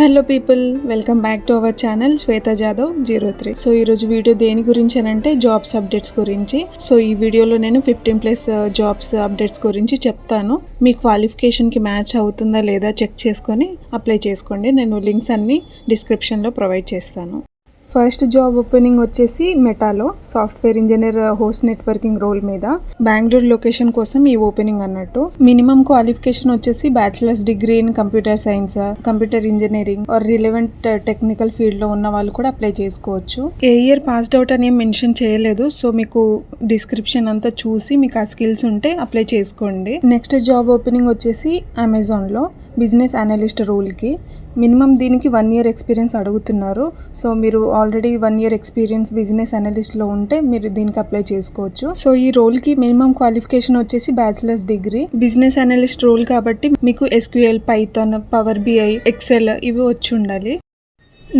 Hello people, welcome back to our channel Shweta Jadhav 03. So ఈరోజు video దేని గురించి అని అంటే జాబ్స్ అప్డేట్స్ గురించి. సో ఈ వీడియోలో నేను 15+ జాబ్స్ అప్డేట్స్ గురించి చెప్తాను. మీ క్వాలిఫికేషన్కి మ్యాచ్ అవుతుందా లేదా చెక్ చేసుకొని అప్లై చేసుకోండి. నేను లింక్స్ అన్నీ డిస్క్రిప్షన్లో ప్రొవైడ్ చేస్తాను. ఫస్ట్ జాబ్ ఓపెనింగ్ వచ్చేసి మెటాలో software engineer host networking role మీద బెంగళూరు లొకేషన్ కోసం ఈ ఓపెనింగ్ అన్నట్టు. మినిమం క్వాలిఫికేషన్ వచ్చేసి bachelors degree in computer science, computer engineering or relevant technical field లో ఉన్న వాళ్ళు కూడా అప్లై చేసుకోవచ్చు. ఏ ఇయర్ పాస్డ్ అవుట్ అని మెన్షన్ చేయలేదు. సో మీకు డిస్క్రిప్షన్ అంతా చూసి మీకు ఆ స్కిల్స్ ఉంటే అప్లై చేసుకోండి. నెక్స్ట్ జాబ్ ఓపెనింగ్ వచ్చేసి అమెజాన్ లో బిజినెస్ అనలిస్ట్ రోల్కి మినిమం దీనికి 1 year ఎక్స్పీరియన్స్ అడుగుతున్నారు. సో మీరు ఆల్రెడీ 1 year ఎక్స్పీరియన్స్ బిజినెస్ అనలిస్ట్లో ఉంటే మీరు దీనికి అప్లై చేసుకోవచ్చు. సో ఈ రోల్కి మినిమం క్వాలిఫికేషన్ వచ్చేసి bachelors degree. Business analyst role కాబట్టి మీకు SQL, Python, power BI, Excel ఇవి వచ్చి ఉండాలి.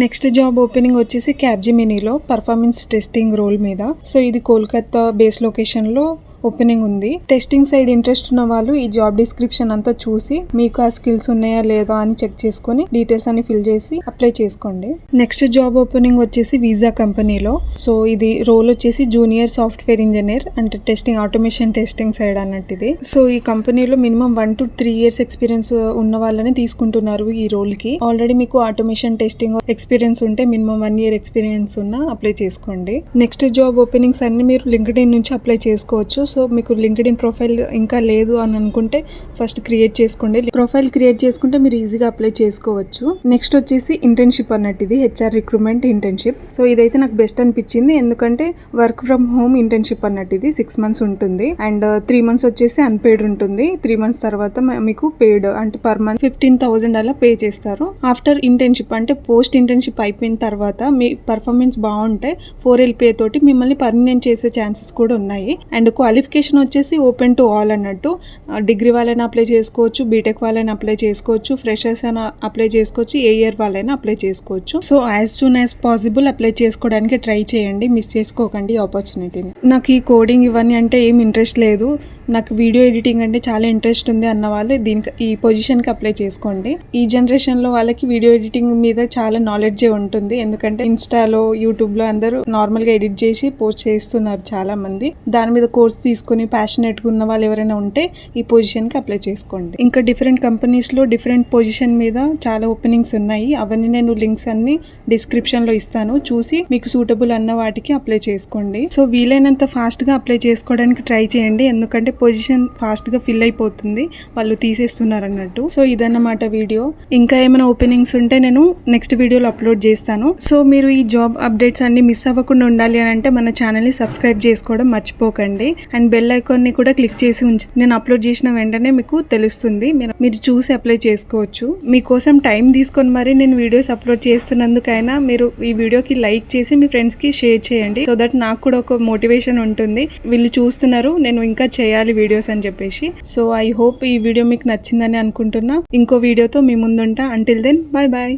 నెక్స్ట్ జాబ్ ఓపెనింగ్ వచ్చేసి క్యాప్జెమినీలో పర్ఫార్మెన్స్ టెస్టింగ్ రోల్ మీద. సో ఇది కోల్కతా బేస్ లొకేషన్లో ఓపెనింగ్ ఉంది. టెస్టింగ్ సైడ్ ఇంట్రెస్ట్ ఉన్న వాళ్ళు ఈ జాబ్ డిస్క్రిప్షన్ అంతా చూసి మీకు ఆ స్కిల్స్ ఉన్నాయా లేదా అని చెక్ చేసుకొని డీటెయిల్స్ అన్ని ఫిల్ చేసి అప్లై చేసుకోండి. నెక్స్ట్ జాబ్ ఓపెనింగ్ వచ్చేసి వీసా కంపెనీలో. సో ఇది రోల్ వచ్చేసి జూనియర్ సాఫ్ట్వేర్ ఇంజనీర్ అంటే టెస్టింగ్, ఆటోమేషన్ టెస్టింగ్ సైడ్ అన్నట్టు ఇది. సో ఈ కంపెనీలో మినిమం 1 to 3 years ఎక్స్పీరియన్స్ ఉన్న వాళ్ళని తీసుకుంటున్నారు ఈ రోల్ కి. ఆల్రెడీ మీకు ఆటోమేషన్ టెస్టింగ్ ఎక్స్పీరియన్స్ ఉంటే మినిమం 1 year ఎక్స్పీరియన్స్ ఉన్న అప్లై చేసుకోండి. నెక్స్ట్ జాబ్ ఓపెనింగ్స్ అన్ని మీరు లింక్డ్ఇన్ నుంచి అప్లై చేసుకోవచ్చు. సో మీకు లింక్డ్ఇన్ ప్రొఫైల్ ఇంకా లేదు అని అనుకుంటే ఫస్ట్ క్రియేట్ చేసుకోండి. ప్రొఫైల్ క్రియేట్ చేసుకుంటే మీరు ఈజీగా అప్లై చేసుకోవచ్చు. నెక్స్ట్ వచ్చేసి ఇంటర్న్షిప్ అన్నట్టు ఇది HR రిక్రూట్మెంట్ ఇంటర్న్షిప్. సో ఇదైతే నాకు బెస్ట్ అనిపించింది, ఎందుకంటే వర్క్ ఫ్రమ్ హోమ్ ఇంటర్న్షిప్ అన్నట్టు ఇది 6 months ఉంటుంది అండ్ 3 months వచ్చేసి అన్పెయిడ్ ఉంటుంది. 3 months తర్వాత మీకు పెయిడ్ అంటే పర్ మంత్ 15,000 అలా పే చేస్తారు. ఆఫ్టర్ ఇంటర్న్షిప్ అంటే పోస్ట్ ఇంటర్న్షిప్ అయిపోయిన తర్వాత మీ పర్ఫార్మెన్స్ బాగుంటే 4 LPA తోటి మిమ్మల్ని పర్మనెంట్ చేసే ఛాన్సెస్ కూడా ఉన్నాయి. అండ్ క్వాలిఫికేషన్ వచ్చేసి ఓపెన్ టు ఆల్ అన్నట్టు. డిగ్రీ వాళ్ళైనా అప్లై చేసుకోవచ్చు, బీటెక్ వాళ్ళైనా అప్లై చేసుకోవచ్చు, ఫ్రెషర్స్ అయినా అప్లై చేసుకోవచ్చు, ఏ ఇయర్ వాళ్ళైనా అప్లై చేసుకోవచ్చు. So as soon as possible apply చేసుకోవడానికి ట్రై చేయండి, మిస్ చేసుకోకండి ఈ ఆపర్చునిటీని. నాకు ఈ కోడింగ్ ఇవన్నీ అంటే ఏం ఇంట్రెస్ట్ లేదు, నాకు వీడియో ఎడిటింగ్ అంటే చాలా ఇంట్రెస్ట్ ఉంది అన్న వాళ్ళు ఈ పొజిషన్కి అప్లై చేసుకోండి. ఈ జనరేషన్లో వాళ్ళకి వీడియో ఎడిటింగ్ మీద చాలా నాలెడ్జే ఉంటుంది, ఎందుకంటే ఇన్స్టాలో, యూట్యూబ్లో అందరూ నార్మల్గా ఎడిట్ చేసి పోస్ట్ చేస్తున్నారు చాలా మంది. దాని మీద కోర్స్ తీసుకుని ప్యాషనెట్గా ఉన్న వాళ్ళు ఎవరైనా ఉంటే ఈ పొజిషన్కి అప్లై చేసుకోండి. ఇంకా డిఫరెంట్ కంపెనీస్లో డిఫరెంట్ పొజిషన్ మీద చాలా ఓపెనింగ్స్ ఉన్నాయి. అవన్నీ నేను లింక్స్ అన్ని డిస్క్రిప్షన్లో ఇస్తాను, చూసి మీకు సూటబుల్ అన్న వాటికి అప్లై చేసుకోండి. సో వీలైనంత ఫాస్ట్గా అప్లై చేసుకోవడానికి ట్రై చేయండి, ఎందుకంటే పొజిషన్ ఫాస్ట్గా ఫిల్ అయిపోతుంది, వాళ్ళు తీసేస్తున్నారు అన్నట్టు. సో ఇదన్నమాట వీడియో. ఇంకా ఏమైనా ఓపెనింగ్స్ ఉంటే నేను నెక్స్ట్ వీడియోలో అప్లోడ్ చేస్తాను. సో మీరు ఈ జాబ్ అప్డేట్స్ అన్ని మిస్ అవ్వకుండా ఉండాలి అని అంటే మన ఛానల్ని సబ్స్క్రైబ్ చేసుకోవడం మర్చిపోకండి అండ్ బెల్ ఐకాన్ని కూడా క్లిక్ చేసి ఉంచి నేను అప్లోడ్ చేసిన వెంటనే మీకు తెలుస్తుంది, మీరు చూసి అప్లై చేసుకోవచ్చు. మీకోసం టైం తీసుకొని మరి నేను వీడియోస్ అప్లోడ్ చేస్తున్నందుకైనా మీరు ఈ వీడియోకి లైక్ చేసి మీ ఫ్రెండ్స్కి షేర్ చేయండి. సో దట్ నాకు కూడా ఒక మోటివేషన్ ఉంటుంది, వీళ్ళు చూస్తున్నారు నేను ఇంకా చేయాలి వీడియోస్ అని చెప్పేసి. సో ఐ హోప్ ఈ వీడియో మీకు నచ్చిందని అనుకుంటున్నా. ఇంకో వీడియోతో మీ ముందుంటా. Until then, bye bye.